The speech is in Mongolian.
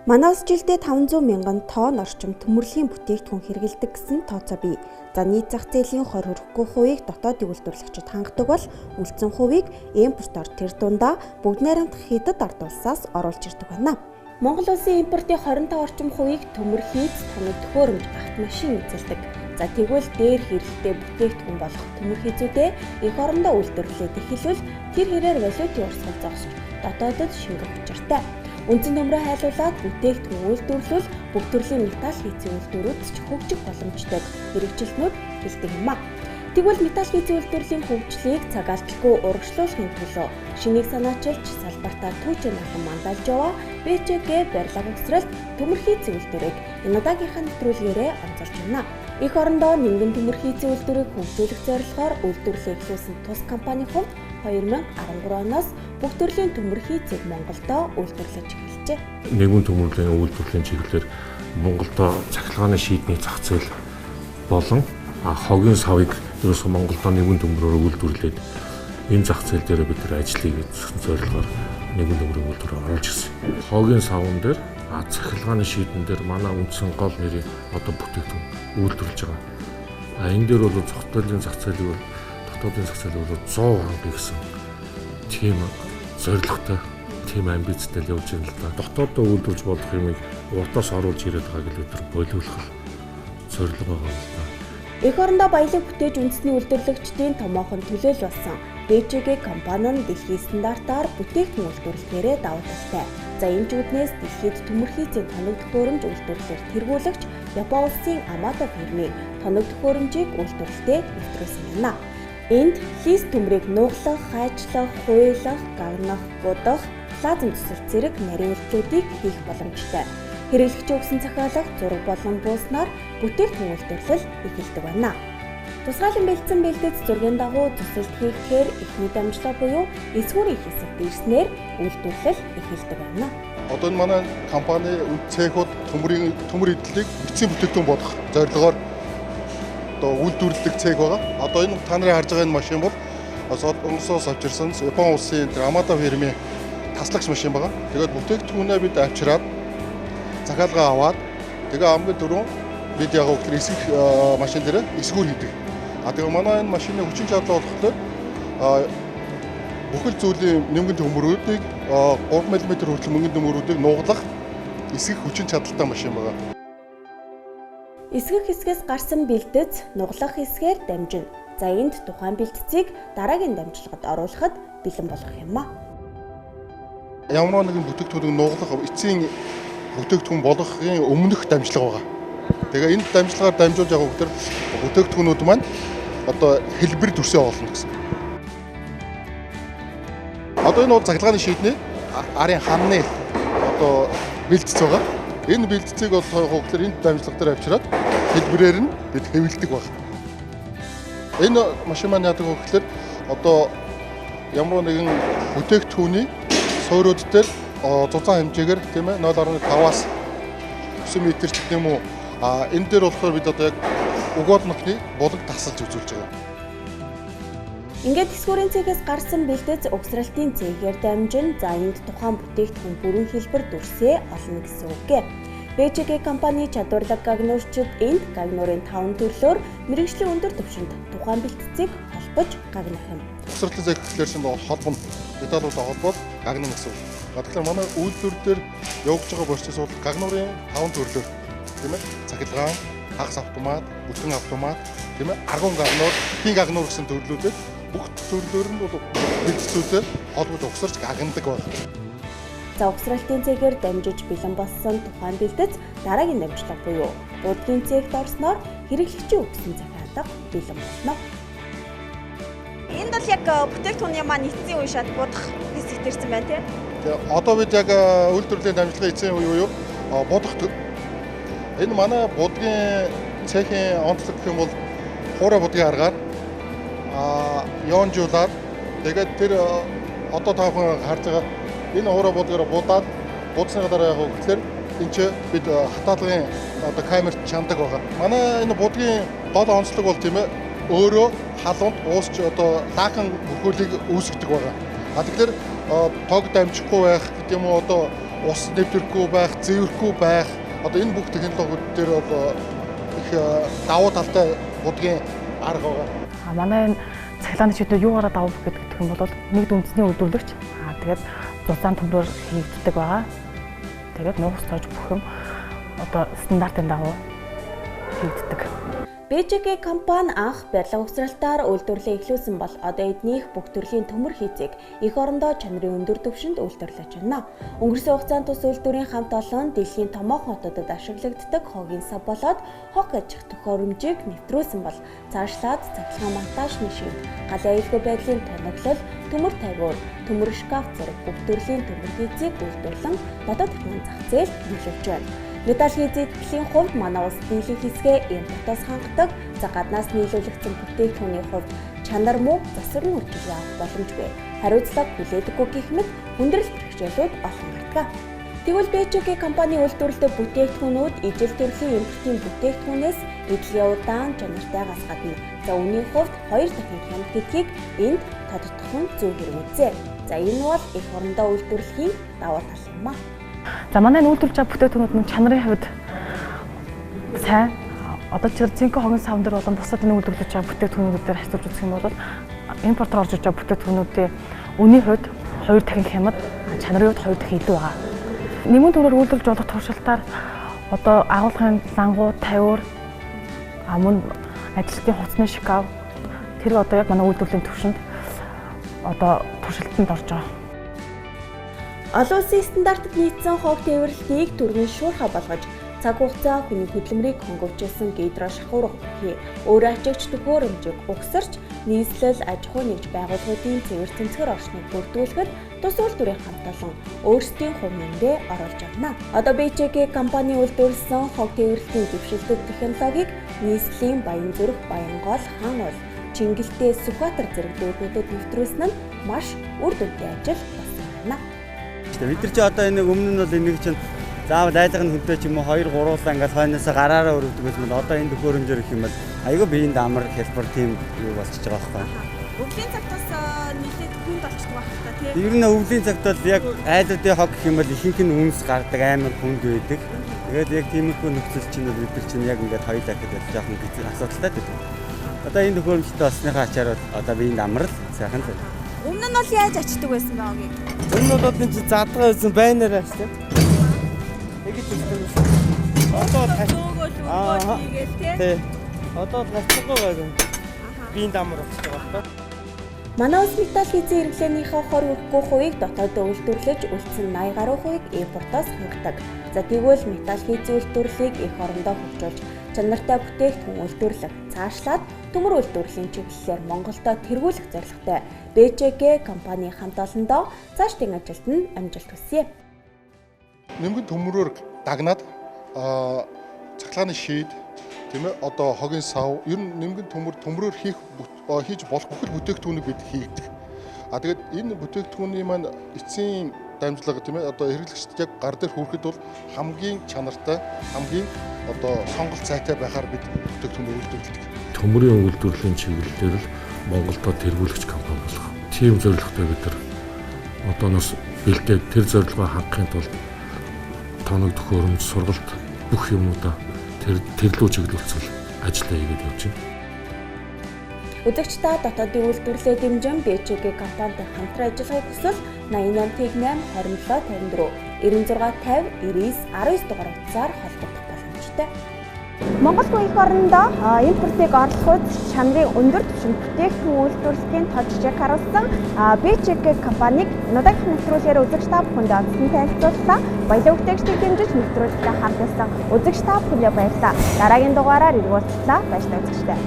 Манайс жилдээ 500 мянган тонн орчим төмөрлөгийн бүтээгдэхүүн хэрэглэдэг гэсэн тооцоо бий. За нийт зах зээлийн 20 хүрэхгүй хувийг дотоодын үйлдвэрлэгчид хангадаг бол үлдсэн хувийг импортоор тэр дундаа бүгд найрамдах хятад ард улсаас оруулж ирдэг байна. Монгол улсын импортын 25 орчим хувийг төмөр хийц, тоног төхөөрөмж, автомашин эзэлдэг. За тэгвэл дээр хэрэгтэй бүтээгдэхүүн болох төмөр хийцүүдээ эх орондоо үйлдвэрлээд эхэлвэл тэр хэрээр валютын урсгал зогсож дотоодод шингэх учиртай. Үндсэн нөмрөө хайлуулаад бүтээгдэхүүн үйлдвэрлэл бүх төрлийн металл хийцийн үйлдвэрүүд ч хөгжих боломжтой хэрэгжилтнүүд хэлдэг юм а. Тэгвэл металл хийцийн үйлдвэрлэлийн хөгжлийг цаг алдалгүй урагшлуулахын төлөө шинийг санаачилж салбартаа түүчээр нахан мандалж яваа БЧГ барилга угсрал төмөр хийцийн үйлдвэрийг энэ удаагийнхаа нэвтрүүлгээрээ онцолж байна. Эх орондоо нингэн төмөр хийцийн үйлдвэрийг хөгжүүлэх зорилгоор үйлдвэрлэлээ эхлүүлсэн тус компанийн хувьд 2013 оноос бүх төрлийн төмөр хийцийг Монголдо үйлдвэрлэж эхэлжээ. Нэгэн төмөрлийн үйлдвэрлэлийн чиглэлээр Монголдо цахилгааны шийдний зах зээл болон хогийн савыг ерөөсөө Монголдо нэгэн төмрөөр үйлдвэрлээд энэ зах зээл дээр бид нар ажлыг эзэлсэн зорилгоор нэгэн төмрийн үйлдвэрөөр оруулж ирсэн. Хогийн савн дээр цахилгааны шийдэн дээр манай үндсэн гол нэрийн бүтээгдэхүүн үйлдвэрлэж байгаа. Энэ дээр бол дотоодын зах зээлийг 100 ханга гэсэн тийм зорилготой, тийм амбицтай л явж байна л да. Дотооддоо үйлдвэрлэж болох юмыг уртаас оруулж ирээд байгааг л өдөр болиулах зорилго байгаа юм л да. Эх орондоо баялаг бүтээж үндэсний үйлдвэрлэгчдийн томоохон төлөөлөл болсон БЧГ компани нь дэлхийн стандартаар бүтээгдэхүүн үйлдвэрлэхээрээ давуу талтай. За энэ ч үднээс дэлхийд төмөр хийцийн тоног төхөөрөмж үйлдвэрлэлээр тэргүүлэгч Япон улсын Амато фирмийн тоног төхөөрөмжийг үйлдвэрлэлдээ нэвтрүүлсэн байна. Энд хийс төмрийг нуглах, хайчлах, хуйлах, гагнах, будах, плазм төсөл зэрэг нарийн үйлдэлүүдийг хийх боломжтой. Хэрэглэгчийн өгсөн захиалга, зураг болон бууснаар бүтээгдэхүүн үйлдвэрлэл эхэлдэг байна. Тусгаалan бэлдсэн бэлтгэц зургийн дагуу төсөлд хийхээр эхний дамжлага буюу эсвүүрийн хэсэгт ирснээр үйлдвэрлэл эхэлдэг байна. Одоо энэ манай компани цехууд төмөр эдлийг эцсийн бүтээгдэхүүн болох зорилгоор үйлдвэрлэдэг цех байгаа. Одоо энэ та нарын харж байгаа энэ машин бол Солонгосоос авчирсан Япон улсын Амато фирмийн таслагч машин байгаа. Тэгээд бүтээгдэхүүнээ бид авчираад захиалгаа аваад тэгээ хамгийн дөрөв бид яг өдөр эсэх машин дээр эсгүүр хийдэг. Тэгээ манай энэ машины хүчин чадал болохоор бүхэл зүйлийн нингэн төмөрүүдийг 3 мм хүртэл мөнгөн төмөрүүдийг нуглах эсэх хүчин чадалтай машин байгаа. Эсгэх хэсгээс гарсан бэлтгэц нуглах хэсгээр дамжина. За энд тухайн бэлтцийг дараагийн дамжлагад оруулахад бэлэн болох юм а. Ямар нэгэн бүтээгдэхүүнийг нуглах эцсийн бүтээгдэхүүн болгохын өмнөх дамжлага байгаа. Тэгээ энэ дамжлагаар дамжуулж байгаа хөтөр бүтээгдэхүүнүүд маань одоо хэлбэр төрсөө болно гэсэн. Одоо энэ бол цахилгааны шийдний арын хамны одоо бэлтц байгаа. Энэ бэлтцийг бол хөтөр энэ дамжлага дээр авчираад хэлбэрээр нь бид хэвлэдэг байна. Энэ машин маань яадаг вэ гэхээр одоо ямар нэгэн бүтээгдэхүүний суурьуд дээр зузаан хэмжээгээр тийм ээ 0.5-аас 9 м ч гэх юм уу энэ дээр болохоор бид одоо яг угоод нохны булаг тасалж үзүүлж байгаа. Ингээд эсвүүрийн цэгээс гарсан бэлтгэц угсралтын цэгээр дамжин за энд тухайн бүтээгдэхүүн бүрэн хэлбэр дүрсээ олно гэсэн үг гэ. БЧГ компани чадварлаг гагнуурчид энд гагнуурын 5 төрлөөр мэргэжлийн өндөр түвшинд тухайн бэлтцийг холбож гагнах юм. Угсралтын цэг гэхлээрсэн холбоно деталуудаа холбоод гагнах гэсэн. Тэгэхээр манай үйлдвэр дээр явж байгаа процесс бол гагнуурын 5 төрлөөр тийм ээ цахилгаан, хагас автомат, бүтгэн автомат, тийм ээ аргун гагнуур, хин гагнуур гэсэн төрлүүдээр бүх төрлөөр нь бол бэлтцүүдээр холбож угсарч гагнадаг байна. За угсралтын цэгээр дамжиж бэлэн болсон тухайн бэлтгэц дараагийн дамжлага буюу будгийн цэгт орсноор хэрэглэгчийн өгсөн захиалга бэлэн болно. Энд бол яг бүтээгдэхүүний маань эцсийн үе шат будах хэсэгт ирсэн байна тийм. Тэгээ одоо бид яг үйлдвэрлэлийн дамжлагын эцсийн үе буюу будах. Энэ манай будгийн цехын онцлог гэх юм бол хуурай будгийн аргаар ёонжуулаад тэгээд тэр одоо та бүхэн харж байгаа энэ хуурай будгаар будаад будсны дараа яг гэхээр энэ ч бид хатаалагын одоо камерт чандаг байгаа. Манай энэ будгийн гол онцлог бол тийм ээ өөрөө халуунд уусч одоо лаахан бүрхүүлийг үүсгдэг байгаа. Тэгэхээр тог дамжихгүй байх гэдэг юм уу одоо ус нэвтрэхгүй байх, зэвэрхгүй байх одоо энэ бүх технологиуд дээр бол их давуу талтай будгийн арга байгаа. Манай энэ цахилгааны шийдвэр юугаараа давуу гэдэг юм бол нэг үндэсний үйлдвэрлэгч тэгээд зузаан төмрөөр хийгддэг байгаа. Тэгээд нуугс тоож бүх юм одоо стандартын дагуу хийгддэг. БЖК компани анх барилга угсралтаар үйлдвэрлэлээ эхлүүлсэн бол одоо эднийх бүх төрлийн төмөр хийцийг эх орондоо чанарын өндөр түвшинд үйлдвэрлэж байна. Өнгөрсөн хугацаанд тус үйлдвэрийн хамт олон дэлхийн томоохон хотуудад ашиглагддаг хогийн сав болоод хог аж ахуй төхөөрөмжийг нэвтрүүлсэн бол цаашлаад цахилгаан монтажны шийд, галын аюулгүй байдлын тоноглол, төмөр тавиур, төмөр шкаф зэрэг бүх төрлийн төмөр хийцийг үйлдвэрлэн дотоод техникийн зах зээлд нөлөөлж байна. Металл хийцэтгэлийн хувьд манай улс дийлэнх хэсгээ импортоос хангадаг, за гаднаас нийлүүлэгдсэн бүтээгдэхүүний хувьд чанар муу засварын үйлчилгээ авах боломжгүй. Хариуцлага хүлээдэггүй гэх мэт хүндрэл бэрхшээлүүд олон гардаг. Тэгвэл БЖК компани үйлдвэрлэдэг бүтээгдэхүүнүүд ижил төрлийн импортын бүтээгдэхүүнээс эдлээ удаан чанартайгаас гадна за үнийн хувьд 2 дахин хямд гэдгийг энд тодтогох нь зөв хэрэг үзье. За энэ бол эх орондоо үйлдвэрлэхийн давуу тал юм аа. За манай үйлдвэрлэж байгаа бүтээгдэхүүнүүд нь чанарын хувьд сайн. Одоо ч зинхэнэ хогийн савн дээр болон бусад энэ үйлдвэрлэж байгаа бүтээгдэхүүнүүд дээр харьцуулж үзэх юм бол импортоор орж ирж байгаа бүтээгдэхүүнүүдийн үнийн хувьд 2 дахин хямд, чанарын хувьд 2 дахин илүү байгаа. Нэмэн төрөөр үйлдвэрлэж болох туршилтаар одоо агуулгын лангуу, тавиур, мөн ажилтны хуцсны шкаф тэр одоо яг манай үйлдвэрлэлийн түвшинд одоо туршилтанд орж байгаа. Олон улсын стандартад нийцсэн хог тээвэрлэлтийг түргэн шуурхай болгож цаг хугацаа хүний хөдөлмөрийг хөнгөвчилсөн гидро шахуур хий өөрөө ачаагч төхөөрөмжийг угсарч нийслэл аж ахуй нэгж байгууллагуудын цэвэр цэмцгэр орчныг бүрдүүлэхэд тус үйлдвэрийн хамт олон өөрсдийн хувь нэмрээ оруулж байна. Одоо БЖК компани үйлдвэрлэсэн хог тээвэрлэлийн дэвшилдэг технологиг нийслэлийн Баянзүрх, Баянгол, Хаанул, Чингэлтэй, Сүхбаатар зэрэг дүүргүүдэд нэвтрүүлсэн нь маш үр дүнтэй ажил болсон байна. Бид нар ч одоо энэ өмнө нь бол энийг чинь заавал айлгын хүнтэй ч юм уу 2 3 улаан ингээл хойноос гараараа өрөвдөг байсан бол одоо энэ төхөөрөмжөөр их юм бол айгүй биеийн дамар хэлбэр тийм юу болчихж байгаа байхгүй. Өвлийн цагтаас нэлээд хүнд болчихдог байх та тийм. Ер нь өвлийн цагт бол яг айлуудын хог гэх юм бол ихэнх нь үнс гардаг амар хүнд байдаг. Тэгээд яг тиймэрхүү нөхцөл чинь бид нар чинь яг ингээд хоёулаа гэхэд жоохон асуудалтай байдаг. Одоо энэ төхөөрөмжтэй болсныхаа ачаар одоо биеийн дамар л сайхан л. Өмнө нь бол яаж ачдаг байсан бэ огийг? Өмнө нь энэ чинь задгаа байсан байнаар аштай. Тэгэж үзсэн. Одоо хийгээл тий. Одоо тасцгаа байгаа. Биеийн дамар болчихж байгаа байна. Манай улс металл хийцэн хэрэглээнийхээ 20 хүрэхгүй хувийг дотооддоо үйлдвэрлэж үлдсэн 80 гаруй хувийг импортоос хангалтдаг. За тэгвэл металл хийцэн үйлдвэрлэлийг эх орондоо хөгжүүлж чанартай бүтээгдэхүүн үйлдвэрлэх цаашлаад төмөр үйлдвэрлэлийн чиглэлээр Монголдо тэргүүлэх зорилготой БЖК компани хамт олондоо цаашдын ажилд нь амжилт хүсье. Нэмгэн төмрөөр дагнаад цахилгааны шийд тийм ээ одоо хогийн сав ер нь нэмгэн төмрөөр хийж болох бүхэл бүтээгдэхүүнийг бид хийгдэг. Тэгээд энэ бүтээгдэхүүний маань эцсийн дамжлага тийм ээ одоо хэрэглэгчд яг гар дээр хүрэхэд бол хамгийн чанартай, хамгийн одоо сонголт сайтай байхаар бид бүтээгдэхүүнийг үйлдвэрлэдэг. Төмрийн үйлдвэрлэлийн чиглэлээр л Монголдо тэргүүлэгч компани болох. Тийм зорилготой бид нар одооноос бэлдээд тэр зорилгоо хангахын тулд тоног төхөөрөмж, сургалт бүх юмудаа тэрлүү чиглүүлцэл ажиллаа хийгээд явж байна. Үзэгч та дотоодын үйлдвэрлэлээ дэмжин БЖК компанитай хамтран ажиллахыг хүсвэл 88 8 57 54 96 50 99 19 дугаар утсаар холбогдох боломжтой. Монгол хүн эх орондоо импортыг орлоход чанарын өндөр түвшинд бүтээгдэхүүн үйлдвэрлэлийн тод жишээг харуулсан БЖК компаниг нодагт нэвтрүүлгээр үзэгч та бүхэнд онцлон танилцууллаа. Баялаг бүтээгчдийг дэмжиж нэвтрүүлэгтээ хамт байсан үзэгч та бүхэнд баярлалаа. Дараагийн дугаараар иргүүлцлээ. Баярлалаа үзэгчтэй.